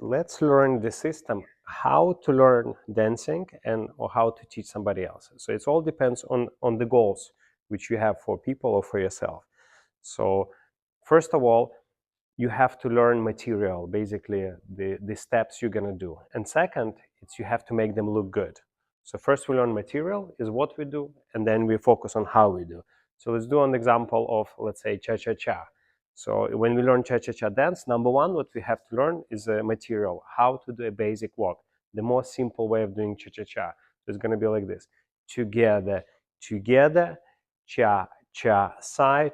let's learn the system, how to learn dancing and or how to teach somebody else. So it all depends on the goals which you have for people or for yourself. So first of all, you have to learn material, basically the steps you're gonna do. And second, it's you have to make them look good. So first we learn material is what we do, and then we focus on how we do. So let's do an example of, let's say, cha-cha-cha. So when we learn cha-cha-cha dance, number one, what we have to learn is a material, how to do a basic walk, the most simple way of doing cha-cha-cha. So it's gonna be like this: together, together, cha-cha side,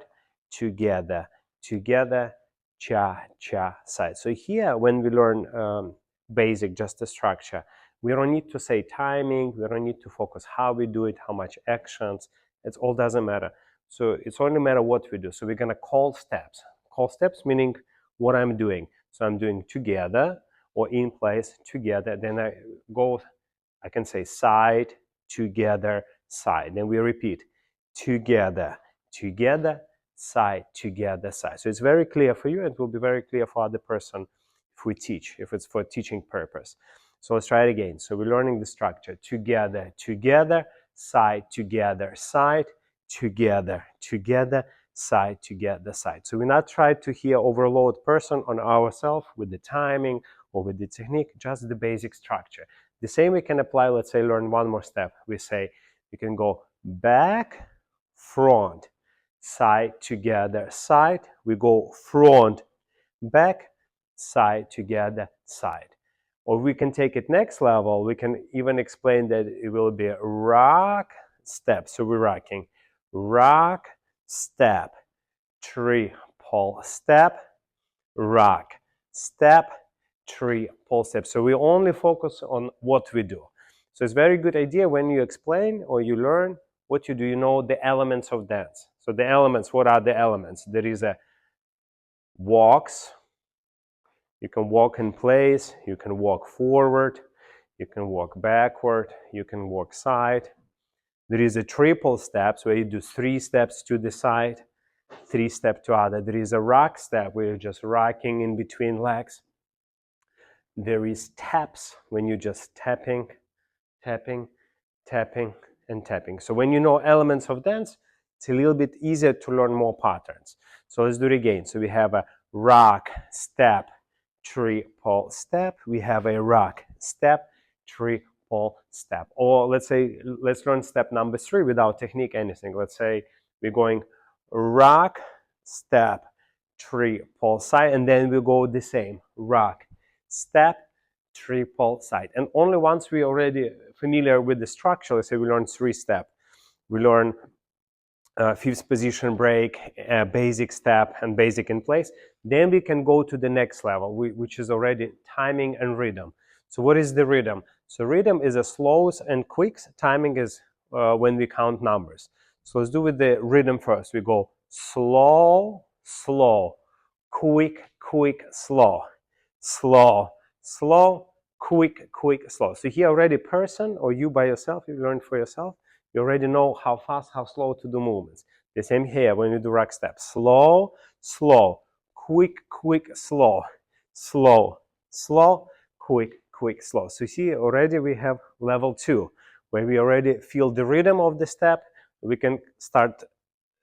together, together, cha-cha side. So here, when we learn basic, just the structure, we don't need to say timing, we don't need to focus how we do it, how much actions, it all doesn't matter. So it's only matter what we do. So we're gonna call steps. Call steps meaning what I'm doing. So I'm doing together or in place, together. Then I can say side, together, side. Then we repeat together, together, side, together, side. So it's very clear for you, and it will be very clear for other person if we teach, if it's for teaching purpose. So let's try it again. So we're learning the structure: together, together, side, together, side, together, together, side, together, side. So we're not trying to here overload person on ourselves with the timing or with the technique, just the basic structure. The same we can apply, let's say, learn one more step. We say we can go back, front, side, together, side. We go front, back, side, together, side. Or we can take it next level. We can even explain that it will be a rock, step. So we're rocking. Rock, step, triple step, rock, step, triple step. So we only focus on what we do. So it's a very good idea when you explain or you learn what you do, you know the elements of dance. So the elements, what are the elements? There is a walks. You can walk in place, you can walk forward, you can walk backward, you can walk side. There is a triple steps where you do 3 steps to the side, 3 steps to other. There is a rock step where you're just rocking in between legs. There is taps when you're just tapping, tapping, tapping, and tapping. So when you know elements of dance, it's a little bit easier to learn more patterns. So let's do it again. So we have a rock, step, triple step. We have a rock, step, triple step. Or let's say, let's learn step number 3 without technique, anything. Let's say we're going rock, step, triple side, and then we go the same, rock, step, triple side. And only once we already familiar with the structure, let's say we learn 3 steps. We learn 5th position break, basic step, and basic in place. Then we can go to the next level, which is already timing and rhythm. So what is the rhythm? So rhythm is a slows and quicks. Timing is when we count numbers. So let's do with the rhythm first. We go slow, slow, quick, quick, slow, slow, slow, quick, quick, slow. So here already person or you by yourself, you learn for yourself, you already know how fast, how slow to do movements. The same here when you do rock steps. Slow, slow, quick, quick, slow, slow, slow, quick, quick, slow. So see, already we have level 2, where we already feel the rhythm of the step. We can start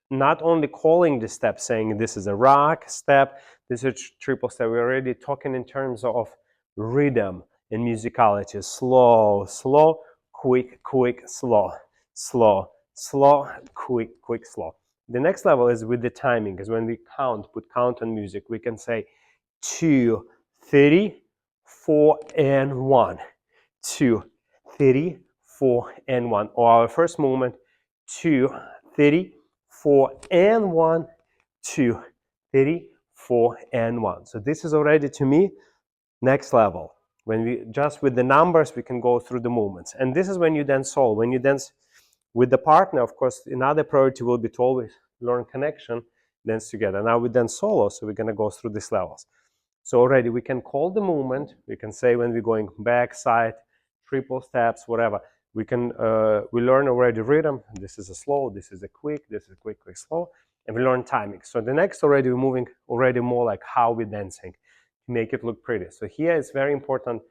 not only calling the step, saying this is a rock step, this is a triple step. We're already talking in terms of rhythm and musicality. Slow, slow, quick, quick, slow, slow, slow, quick, quick, slow. The next level is with the timing, is when we count, put count on music. We can say 2, 3, 4, and 1. 2, 3, 4, and 1. Or our first movement, 2, 3, 4, and 1, 2, 3, 4, and 1. So this is already, to me, next level. When we just with the numbers, we can go through the movements. And this is when you dance solo. When you dance with the partner, of course, another priority will be to always learn connection, dance together. Now we dance solo, so we're going to go through these levels. So already we can call the movement. We can say when we're going back, side, triple steps, whatever. We can we learn already rhythm. This is a slow, this is a quick, this is a quick, quick, slow, and we learn timing. So the next already we're moving already more like how we're dancing. to make it look pretty. So here it's very important,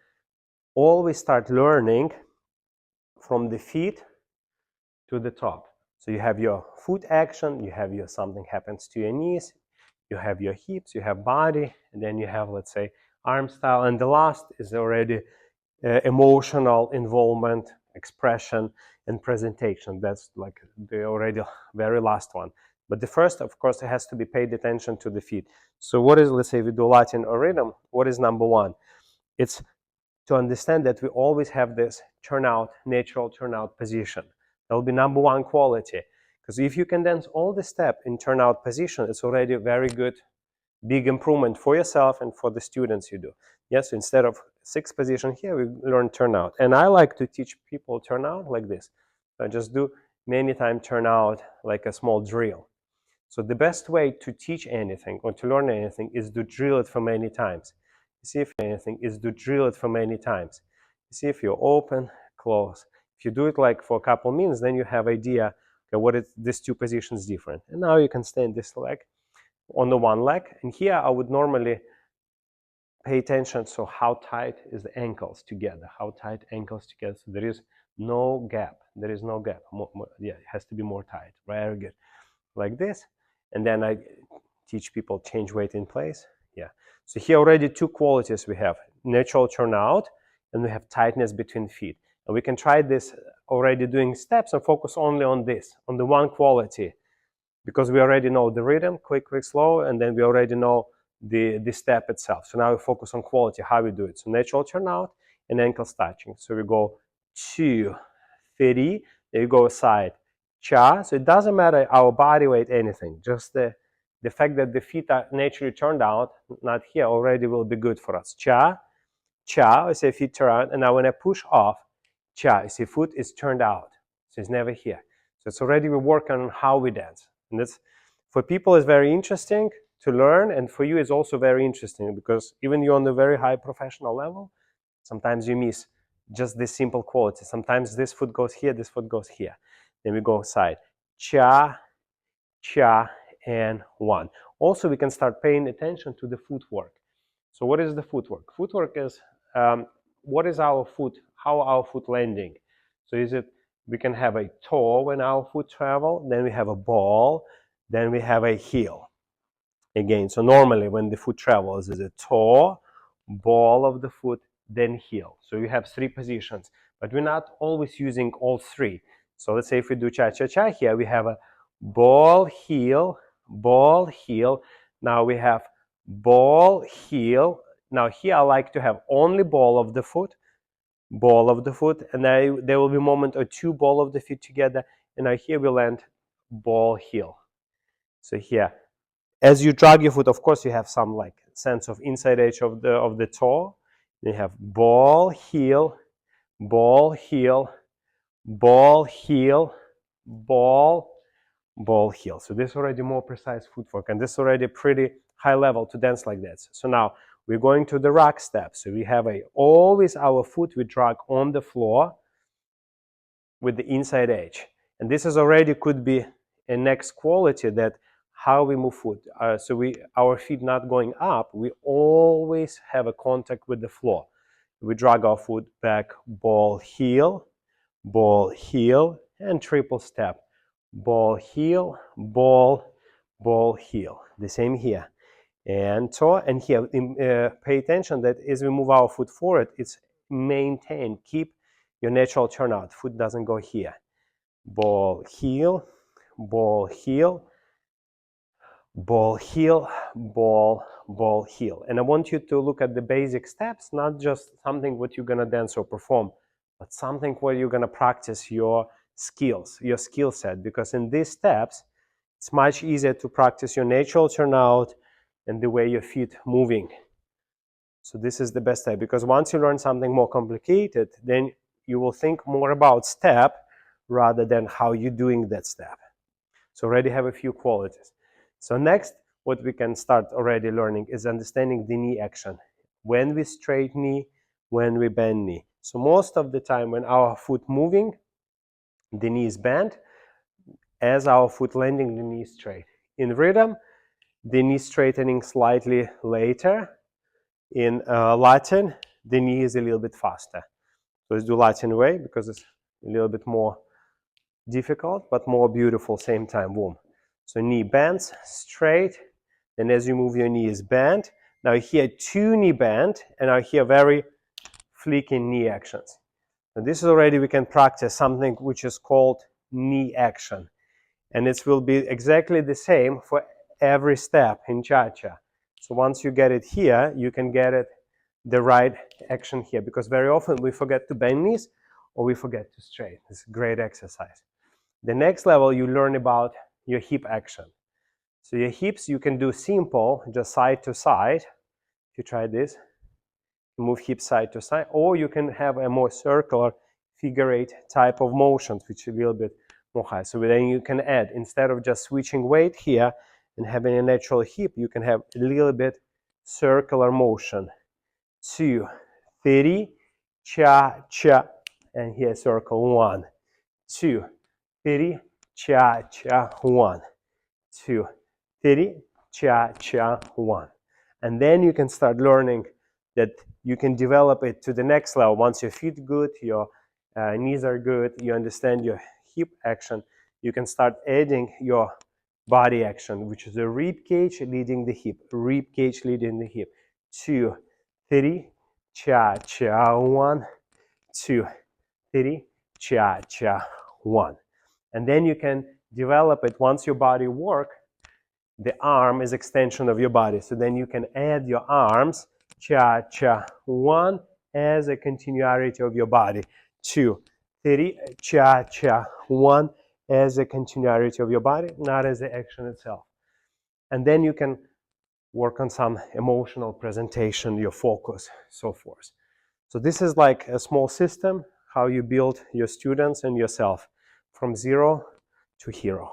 always start learning from the feet to the top. So you have your foot action, you have your something happens to your knees, you have your hips, you have body, and then you have, let's say, arm style. And the last is already emotional involvement, expression, and presentation. That's like the already very last one. But the first, of course, it has to be paid attention to the feet. So what is, let's say we do Latin or rhythm, what is number one? It's to understand that we always have this turnout, natural turnout position. That will be number one quality. Because if you can dance all the step in turnout position, it's already a very good, big improvement for yourself and for the students you do. Yes, so instead of 6 position here, we learn turnout. And I like to teach people turnout like this. I just do many times turnout like a small drill. So the best way to teach anything or to learn anything is to drill it for many times. See if anything is to drill it for many times. See if you open, close. If you do it like for a couple minutes, then you have idea, okay, what is these two positions different. And now you can stand this leg on the one leg. And here I would normally pay attention, so how tight is the ankles together, how tight ankles together. So there is no gap. There is no gap. Yeah, it has to be more tight. Very good. Like this. And then I teach people change weight in place. Yeah. So here already two qualities we have, natural turnout, and we have tightness between feet. And we can try this already doing steps and focus only on this, on the one quality, because we already know the rhythm, quick, quick, slow, and then we already know the step itself. So now we focus on quality, how we do it. So natural turnout and ankles touching. So we go 2, 3, then you go side, cha. So it doesn't matter our body weight, anything. Just the fact that the feet are naturally turned out, not here, already will be good for us. Cha, cha, I say feet turn out. And now when I push off, cha, I see foot is turned out. So it's never here. So it's already we work on how we dance. And that's, for people, is very interesting to learn. And for you, it's also very interesting because even you're on the very high professional level, sometimes you miss just this simple quality. Sometimes this foot goes here, this foot goes here. Then we go side. Cha, cha, and 1. Also, we can start paying attention to the footwork. So what is the footwork? Footwork is what is our foot, how our foot landing. So is it, we can have a toe when our foot travel, then we have a ball, then we have a heel. Again, so normally when the foot travels is a toe, ball of the foot, then heel. So you have 3 positions, but we're not always using all 3. So let's say if we do cha-cha-cha here, we have a ball, heel, ball, heel. Now we have ball, heel. Now here I like to have only ball of the foot, and there will be a moment or 2 ball of the feet together, and now here we land ball, heel. So here, as you drag your foot, of course, you have some like sense of inside edge of the toe. You have ball, heel, ball, heel, ball, heel, ball, ball, heel. So this is already more precise footwork, and this is already pretty high level to dance like that. So now we're going to the rock step. So we have always our foot we drag on the floor with the inside edge. And this is already could be a next quality, that how we move foot. So our feet not going up, we always have a contact with the floor. We drag our foot back, ball, heel, and triple step. Ball, heel, ball, ball, heel. The same here. And toe, and here, pay attention that as we move our foot forward, it's maintain, keep your natural turnout. Foot doesn't go here. Ball, heel, ball, heel, ball, heel, ball, ball, heel. And I want you to look at the basic steps, not just something what you're gonna dance or perform, but something where you're gonna practice your skills, your skill set. Because in these steps, it's much easier to practice your natural turnout and the way your feet moving. So this is the best step, because once you learn something more complicated, then you will think more about step rather than how you're doing that step. So already have a few qualities. So next, what we can start already learning is understanding the knee action. When we straight knee, when we bend knee. So most of the time when our foot moving, the knee is bent. As our foot landing, the knee is straight. In rhythm, the knee straightening slightly later, in Latin, the knee is a little bit faster. So let's do Latin way because it's a little bit more difficult, but more beautiful same time. Boom. So knee bends straight. Then as you move, your knee is bent. Now here, 2 knee bend, and now here, very flicking knee actions. And this is already, we can practice something which is called knee action. And it will be exactly the same for every step in cha-cha. So once you get it here, you can get it the right action here, because very often we forget to bend knees or we forget to straighten. It's a great exercise. The next level, you learn about your hip action. So your hips, you can do simple, just side to side. If you try this, move hips side to side, or you can have a more circular figure 8 type of motions, which is a little bit more high. So then you can add, instead of just switching weight here and having a natural hip, you can have a little bit circular motion. 2, 3, cha, cha, and here circle 1, 2, 3, cha, cha, 1, 2, 3, cha, cha, 1. And then you can start learning that you can develop it to the next level. Once your feet good, your knees are good, you understand your hip action, you can start adding your body action, which is a rib cage leading the hip, rib cage leading the hip. 2, 3, cha, cha, 1, 2, 3, cha, cha, 1. And then you can develop it once your body works. The arm is extension of your body. So then you can add your arms, cha, cha, 1, as a continuity of your body. 2, 3, cha, cha, 1, as a continuity of your body, not as the action itself. And then you can work on some emotional presentation, your focus, so forth. So this is like a small system, how you build your students and yourself from 0 to hero.